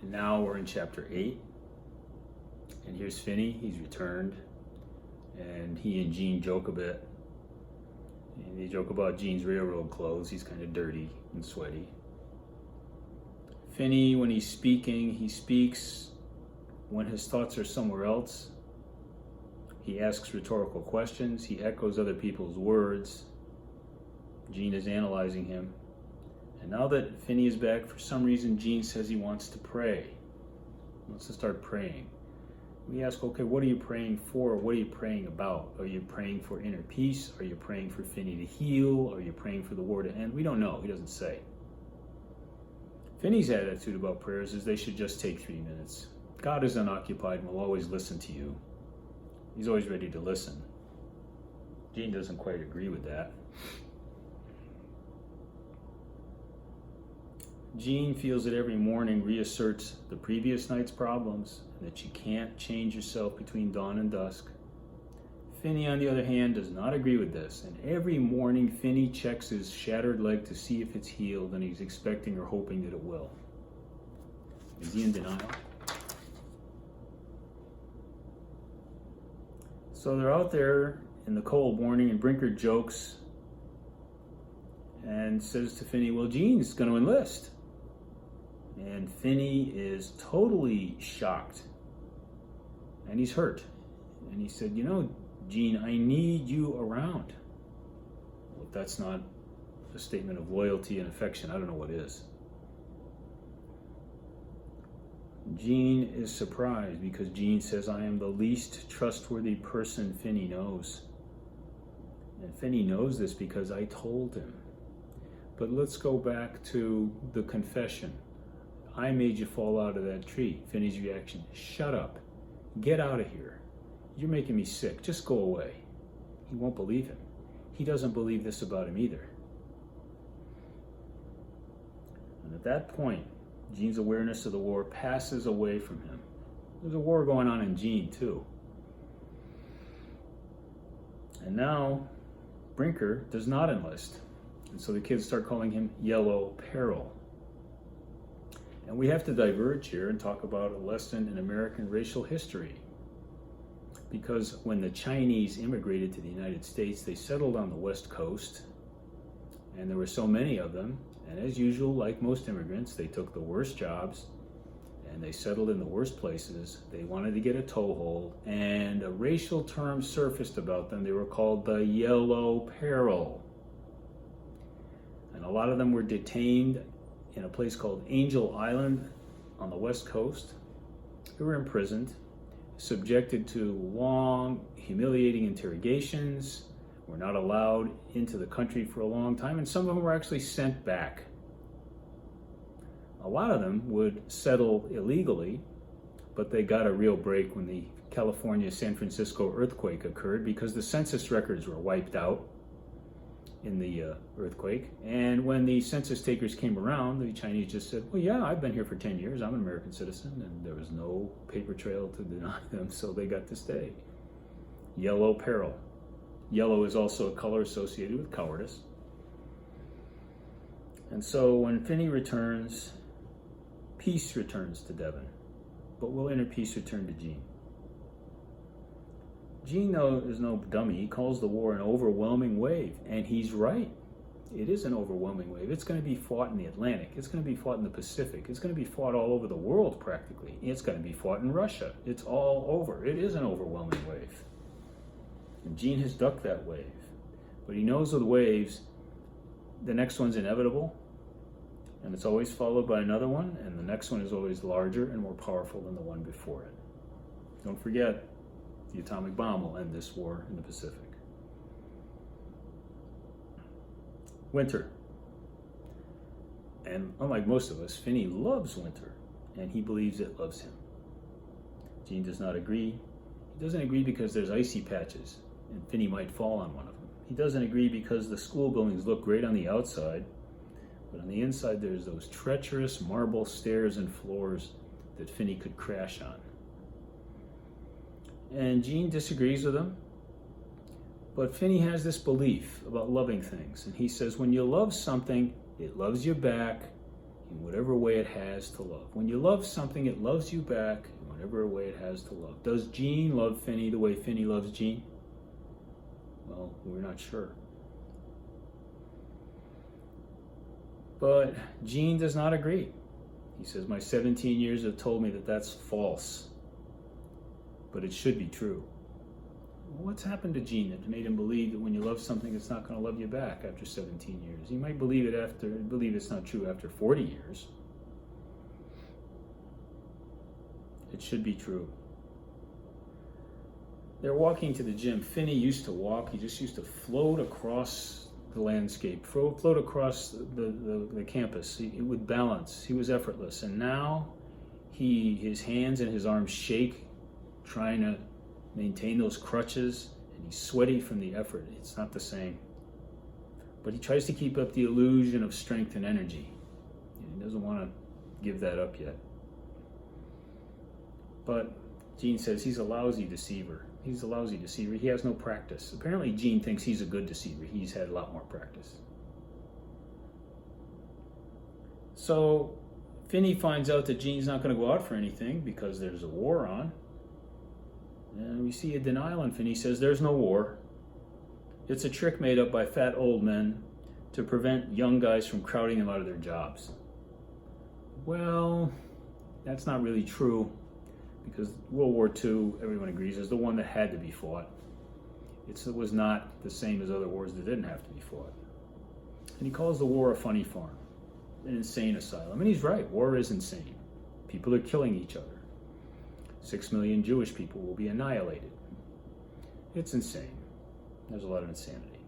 And now we're in chapter 8. And here's Finney. He's returned. And he and Gene joke a bit. And they joke about Gene's railroad clothes. He's kind of dirty and sweaty. Finney, when he's speaking, he speaks when his thoughts are somewhere else. He asks rhetorical questions. He echoes other people's words. Gene is analyzing him. And now that Finney is back, for some reason, Gene says he wants to pray. He wants to start praying. We ask, okay, what are you praying for? What are you praying about? Are you praying for inner peace? Are you praying for Finney to heal? Are you praying for the war to end? We don't know. He doesn't say. Finney's attitude about prayers is they should just take 3 minutes. God is unoccupied and will always listen to you. He's always ready to listen. Gene doesn't quite agree with that. Gene feels that every morning reasserts the previous night's problems and that you can't change yourself between dawn and dusk. Finney, on the other hand, does not agree with this, and every morning Finney checks his shattered leg to see if it's healed, and he's expecting or hoping that it will. Is he in denial? So they're out there in the cold morning, and Brinker jokes and says to Finney, well, Gene's going to enlist. And Finney is totally shocked, and he's hurt. And he said, you know, Gene, I need you around. Well, if that's not a statement of loyalty and affection, I don't know what is. Gene is surprised because Gene says, I am the least trustworthy person Finney knows. And Finney knows this because I told him. But let's go back to the confession. I made you fall out of that tree. Finney's reaction, shut up. Get out of here. You're making me sick. Just go away. He won't believe him. He doesn't believe this about him either. And at that point, Gene's awareness of the war passes away from him. There's a war going on in Gene, too. And now, Brinker does not enlist. And so the kids start calling him Yellow Peril. And we have to diverge here and talk about a lesson in American racial history. Because when the Chinese immigrated to the United States, they settled on the West Coast, and there were so many of them. And as usual, like most immigrants, they took the worst jobs, and they settled in the worst places. They wanted to get a toehold, and a racial term surfaced about them. They were called the Yellow Peril. And a lot of them were detained in a place called Angel Island on the West Coast. They were imprisoned, subjected to long, humiliating interrogations, were not allowed into the country for a long time, and some of them were actually sent back. A lot of them would settle illegally, but they got a real break when the California-San Francisco earthquake occurred because the census records were wiped out in the earthquake. And when the census takers came around, the Chinese just said, well, yeah, I've been here for 10 years. I'm an American citizen. And there was no paper trail to deny them, so they got to stay. Yellow Peril. Yellow is also a color associated with cowardice. And so when Finney returns, peace returns to Devon. But will inner peace return to Gene? Gene, though, is no dummy. He calls the war an overwhelming wave, and he's right. It is an overwhelming wave. It's going to be fought in the Atlantic. It's going to be fought in the Pacific. It's going to be fought all over the world, practically. It's going to be fought in Russia. It's all over. It is an overwhelming wave. And Gene has ducked that wave. But he knows with waves, the next one's inevitable, and it's always followed by another one, and the next one is always larger and more powerful than the one before it. Don't forget, the atomic bomb will end this war in the Pacific. Winter. And unlike most of us, Finney loves winter, and he believes it loves him. Gene does not agree. He doesn't agree because there's icy patches, and Finney might fall on one of them. He doesn't agree because the school buildings look great on the outside, but on the inside there's those treacherous marble stairs and floors that Finney could crash on. And Gene disagrees with him, but Finney has this belief about loving things, and he says when you love something, it loves you back, in whatever way it has to love. When you love something, it loves you back in whatever way it has to love. Does Gene love Finney the way Finney loves Gene? Well, we're not sure. But Gene does not agree. He says, my 17 years have told me that that's false, but it should be true. What's happened to Gene that made him believe that when you love something, it's not going to love you back after 17 years? He might believe it's not true after 40 years. It should be true. They're walking to the gym. Finney used to walk. He just used to float across the landscape, float across the campus. He would balance. He was effortless. And now his hands and his arms shake, trying to maintain those crutches, and he's sweaty from the effort. It's not the same. But he tries to keep up the illusion of strength and energy. He doesn't want to give that up yet. But Gene says he's a lousy deceiver. He's a lousy deceiver. He has no practice. Apparently Gene thinks he's a good deceiver. He's had a lot more practice. So Finney finds out that Gene's not going to go out for anything because there's a war on. And we see a denial, and Finney says there's no war. It's a trick made up by fat old men to prevent young guys from crowding them out of their jobs. Well, that's not really true, because World War II, everyone agrees, is the one that had to be fought. It was not the same as other wars that didn't have to be fought. And he calls the war a funny farm, an insane asylum. And he's right, war is insane. People are killing each other. 6 million Jewish people will be annihilated. It's insane. There's a lot of insanity.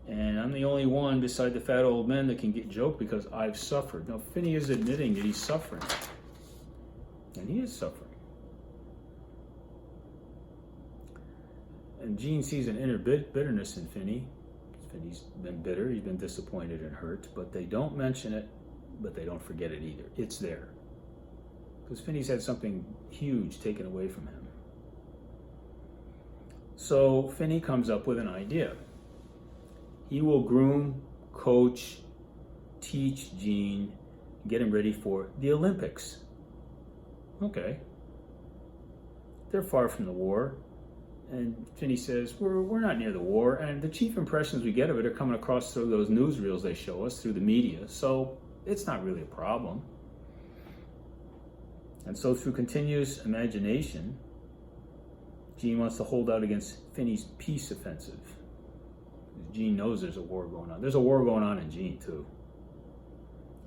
And I'm the only one beside the fat old men that can get joked because I've suffered. Now, Finney is admitting that he's suffering. And he is suffering. And Gene sees an inner bitterness in Finney. Finney's been bitter, he's been disappointed and hurt, but they don't mention it, but they don't forget it either. It's there. Because Finney's had something huge taken away from him. So Finney comes up with an idea. He will groom, coach, teach Gene, get him ready for the Olympics. Okay. They're far from the war. And Finney says, we're not near the war, and the chief impressions we get of it are coming across through those newsreels they show us, through the media, so it's not really a problem. And so through continuous imagination, Gene wants to hold out against Finney's peace offensive. Gene knows there's a war going on. There's a war going on in Gene, too.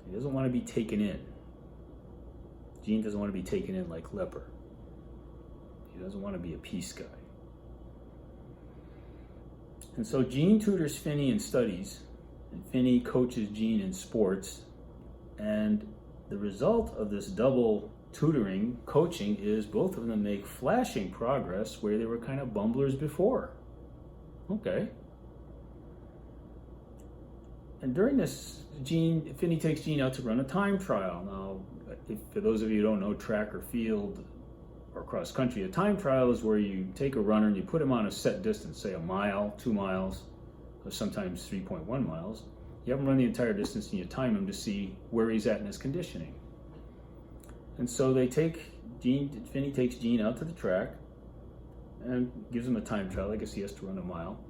He doesn't want to be taken in. Gene doesn't want to be taken in like leper. He doesn't want to be a peace guy. And so Gene tutors Finney in studies, and Finney coaches Gene in sports. And the result of this double tutoring, coaching, is both of them make flashing progress where they were kind of bumblers before. Okay. And during this, Finney takes Gene out to run a time trial. Now, for those of you who don't know track or field or cross country, a time trial is where you take a runner and you put him on a set distance, say a mile, 2 miles, or sometimes 3.1 miles. You have him run the entire distance and you time him to see where he's at in his conditioning. And so Finney takes Gene out to the track and gives him a time trial. I guess he has to run a mile.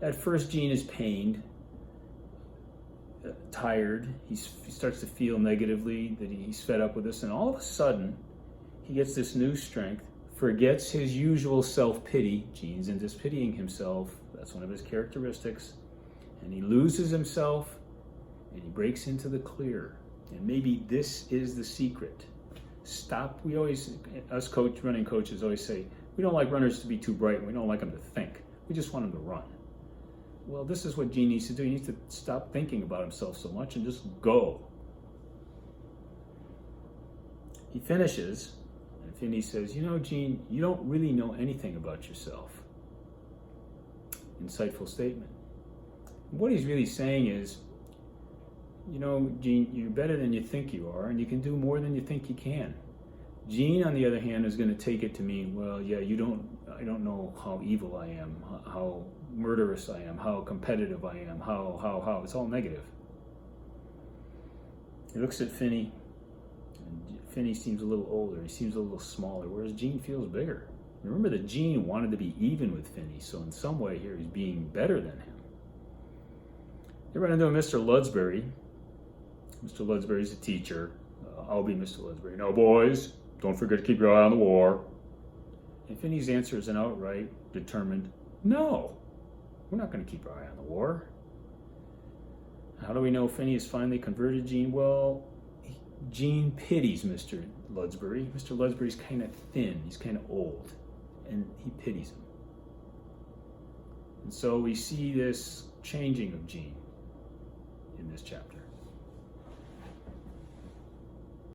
At first, Gene is pained, tired. He starts to feel negatively that he's fed up with this. And all of a sudden, he gets this new strength, forgets his usual self-pity. Gene's into pitying himself. That's one of his characteristics. And he loses himself, and he breaks into the clear. And maybe this is the secret. Stop. Us running coaches always say, we don't like runners to be too bright, and we don't like them to think. We just want them to run. Well, this is what Gene needs to do. He needs to stop thinking about himself so much and just go. He finishes, and Finney says, Gene, you don't really know anything about yourself. Insightful statement. What he's really saying is, Gene, you're better than you think you are, and you can do more than you think you can. Gene, on the other hand, is going to take it to mean, well, yeah, I don't know how evil I am, how murderous I am, how competitive I am, how. It's all negative. He looks at Finney, and Finney seems a little older. He seems a little smaller, whereas Gene feels bigger. Remember that Gene wanted to be even with Finney, so in some way here he's being better than him. They run into Mr. Ludsbury. Mr. Ludsbury's a teacher. I'll be Mr. Ludsbury. No, boys, don't forget to keep your eye on the war. And Finney's answer is an outright, determined, no, we're not going to keep our eye on the war. How do we know Finney has finally converted Gene? Well, Gene pities Mr. Ludsbury. Mr. Ludsbury's kind of thin, he's kind of old, and he pities him. And so we see this changing of Gene in this chapter.